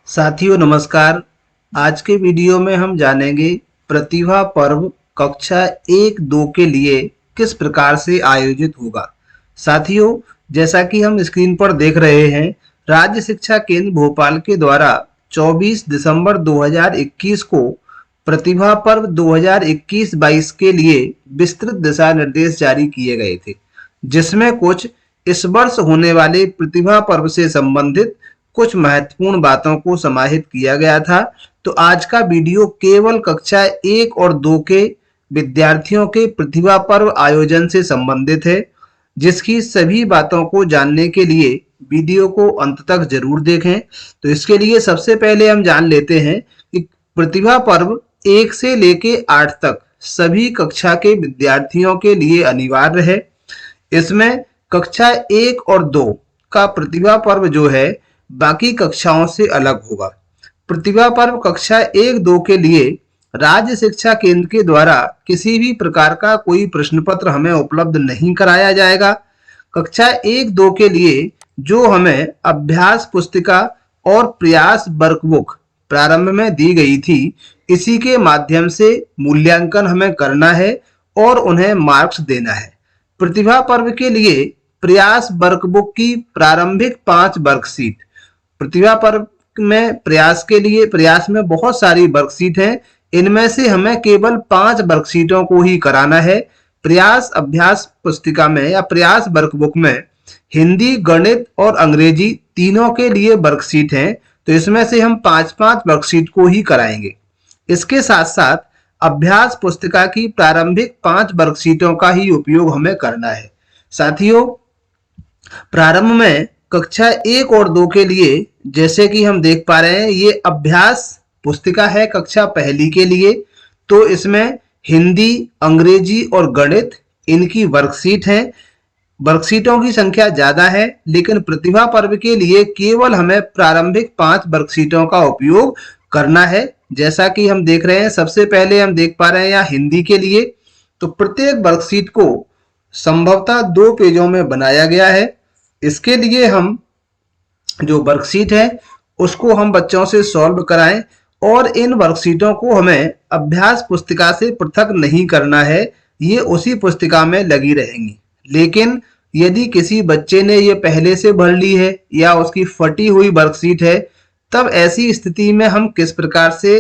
साथियों नमस्कार। आज के वीडियो में हम जानेंगे प्रतिभा पर्व कक्षा 1-2 के लिए किस प्रकार से आयोजित होगा। साथियों, जैसा कि हम स्क्रीन पर देख रहे हैं, राज्य शिक्षा केंद्र भोपाल के द्वारा 24 दिसंबर 2021 को प्रतिभा पर्व 2021-22 के लिए विस्तृत दिशा निर्देश जारी किए गए थे, जिसमें कुछ इस वर्ष होने वाले प्रतिभा पर्व से संबंधित कुछ महत्वपूर्ण बातों को समाहित किया गया था। तो आज का वीडियो केवल कक्षा 1 और 2 के विद्यार्थियों के प्रतिभा पर्व आयोजन से संबंधित है, जिसकी सभी बातों को जानने के लिए वीडियो को अंत तक जरूर देखें। तो इसके लिए सबसे पहले हम जान लेते हैं कि प्रतिभा पर्व 1 से लेके 8 तक सभी कक्षा के विद्यार्थियों के लिए अनिवार्य है। इसमें कक्षा 1 और 2 का प्रतिभा पर्व जो है बाकी कक्षाओं से अलग होगा। प्रतिभा पर्व कक्षा 1-2 के लिए राज्य शिक्षा केंद्र के द्वारा किसी भी प्रकार का कोई प्रश्न पत्र हमें उपलब्ध नहीं कराया जाएगा। कक्षा 1-2 के लिए जो हमें अभ्यास पुस्तिका और प्रयास वर्कबुक प्रारंभ में दी गई थी, इसी के माध्यम से मूल्यांकन हमें करना है और उन्हें मार्क्स देना है। प्रतिभा पर्व के लिए प्रयास वर्कबुक की प्रारंभिक 5 वर्कशीट, प्रतिभा पर्व में प्रयास में बहुत सारी वर्कशीट हैं, इनमें से हमें केवल 5 वर्कशीटों को ही कराना है। प्रयास अभ्यास पुस्तिका में या प्रयास वर्कबुक में हिंदी, गणित और अंग्रेजी तीनों के लिए वर्कशीट हैं, तो इसमें से हम 5-5 वर्कशीट को ही कराएंगे। इसके साथ साथ अभ्यास पुस्तिका की प्रारंभिक 5 वर्कशीटों का ही उपयोग हमें करना है। साथियों, प्रारंभ में कक्षा 1 और 2 के लिए जैसे कि हम देख पा रहे हैं, ये अभ्यास पुस्तिका है कक्षा पहली के लिए। तो इसमें हिंदी, अंग्रेजी और गणित इनकी वर्कशीट है। वर्कशीटों की संख्या ज्यादा है, लेकिन प्रतिभा पर्व के लिए केवल हमें प्रारंभिक 5 वर्कशीटों का उपयोग करना है। जैसा कि हम देख रहे हैं, सबसे पहले हम देख पा रहे हैं यहाँ हिंदी के लिए, तो प्रत्येक वर्कशीट को संभवतः 2 पेजों में बनाया गया है। इसके लिए हम जो वर्कशीट है उसको हम बच्चों से सॉल्व कराएं, और इन वर्कशीटों को हमें अभ्यास पुस्तिका से पृथक नहीं करना है, ये उसी पुस्तिका में लगी रहेंगी। लेकिन यदि किसी बच्चे ने ये पहले से भर ली है या उसकी फटी हुई वर्कशीट है, तब ऐसी स्थिति में हम किस प्रकार से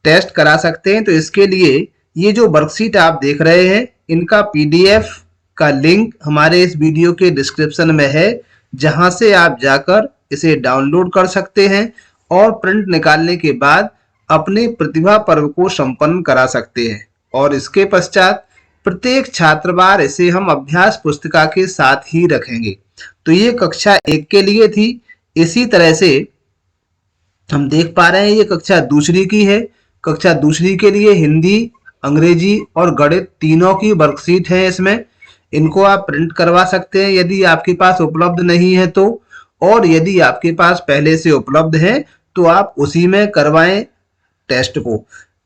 टेस्ट करा सकते हैं। तो इसके लिए ये जो वर्कशीट आप देख रहे हैं, इनका पीडीएफ का लिंक हमारे इस वीडियो के डिस्क्रिप्शन में है, जहां से आप जाकर इसे डाउनलोड कर सकते हैं और प्रिंट निकालने के बाद अपने प्रतिभा पर्व को संपन्न करा सकते हैं। और इसके पश्चात प्रत्येक छात्रवार इसे हम अभ्यास पुस्तिका के साथ ही रखेंगे। तो ये कक्षा 1 के लिए थी। इसी तरह से हम देख पा रहे हैं ये कक्षा दूसरी की है। कक्षा दूसरी के लिए हिंदी, अंग्रेजी और गणित तीनों की वर्कशीट है इसमें। इनको आप प्रिंट करवा सकते हैं यदि आपके पास उपलब्ध नहीं है तो, और यदि आपके पास पहले से उपलब्ध है तो आप उसी में करवाएं टेस्ट को।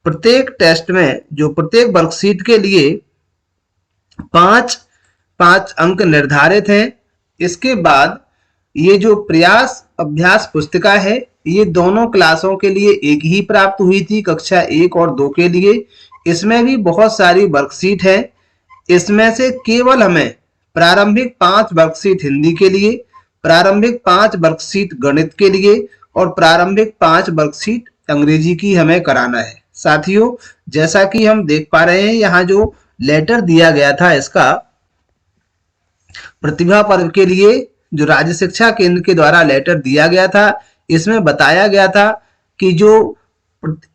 प्रत्येक टेस्ट में जो प्रत्येक वर्कशीट के लिए 5-5 अंक निर्धारित हैं। इसके बाद ये जो प्रयास अभ्यास पुस्तिका है, ये दोनों क्लासों के लिए एक ही प्राप्त हुई थी, कक्षा 1 और 2 के लिए। इसमें भी बहुत सारी वर्कशीट है। इसमें से केवल हमें प्रारंभिक 5 वर्कशीट हिंदी के लिए, प्रारंभिक 5 वर्कशीट गणित के लिए और प्रारंभिक 5 वर्कशीट अंग्रेजी की हमें कराना है। साथियों, जैसा कि हम देख पा रहे हैं, यहाँ जो लेटर दिया गया था, इसका प्रतिभा पर्व के लिए जो राज्य शिक्षा केंद्र के द्वारा लेटर दिया गया था, इसमें बताया गया था कि जो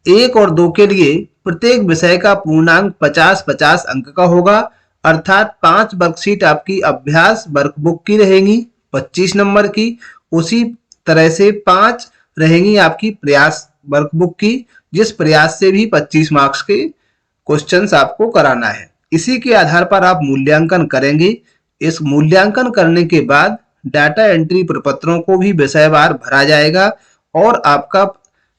1 और 2 के लिए प्रत्येक विषय का पूर्णांक 50-50 अंक का होगा, अर्थात 5 वर्कशीट आपकी अभ्यास वर्कबुक की रहेंगी 25 नंबर की, उसी तरह से 5 रहेंगी आपकी प्रयास वर्कबुक की, जिस प्रयास से भी 25 मार्क्स के क्वेश्चंस आपको कराना है। इसी के आधार पर आप मूल्यांकन करेंगे। इस मूल्यांकन करने के बाद डाटा एंट्री प्रपत्रों को भी विषयवार भरा जाएगा और आपका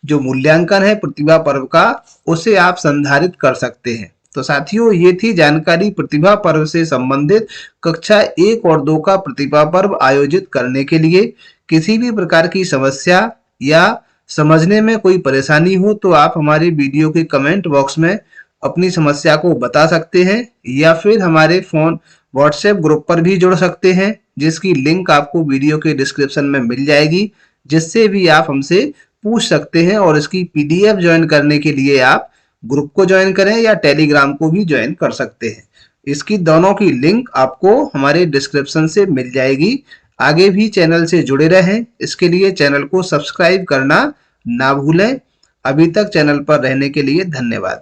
जो मूल्यांकन है प्रतिभा पर्व का, उसे आप संधारित कर सकते हैं। तो साथियों, ये थी जानकारी प्रतिभा पर्व से संबंधित। कक्षा 1 और 2 का प्रतिभा पर्व आयोजित करने के लिए किसी भी प्रकार की समस्या या समझने में कोई परेशानी हो तो आप हमारे वीडियो के कमेंट बॉक्स में अपनी समस्या को बता सकते हैं या फिर हमारे फोन व्हाट्सएप ग्रुप पर भी जुड़ सकते हैं, जिसकी लिंक आपको वीडियो के डिस्क्रिप्शन में मिल जाएगी, जिससे भी आप हमसे पूछ सकते हैं। और इसकी पीडीएफ ज्वाइन करने के लिए आप ग्रुप को ज्वाइन करें या टेलीग्राम को भी ज्वाइन कर सकते हैं। इसकी दोनों की लिंक आपको हमारे डिस्क्रिप्शन से मिल जाएगी। आगे भी चैनल से जुड़े रहें, इसके लिए चैनल को सब्सक्राइब करना ना भूलें। अभी तक चैनल पर रहने के लिए धन्यवाद।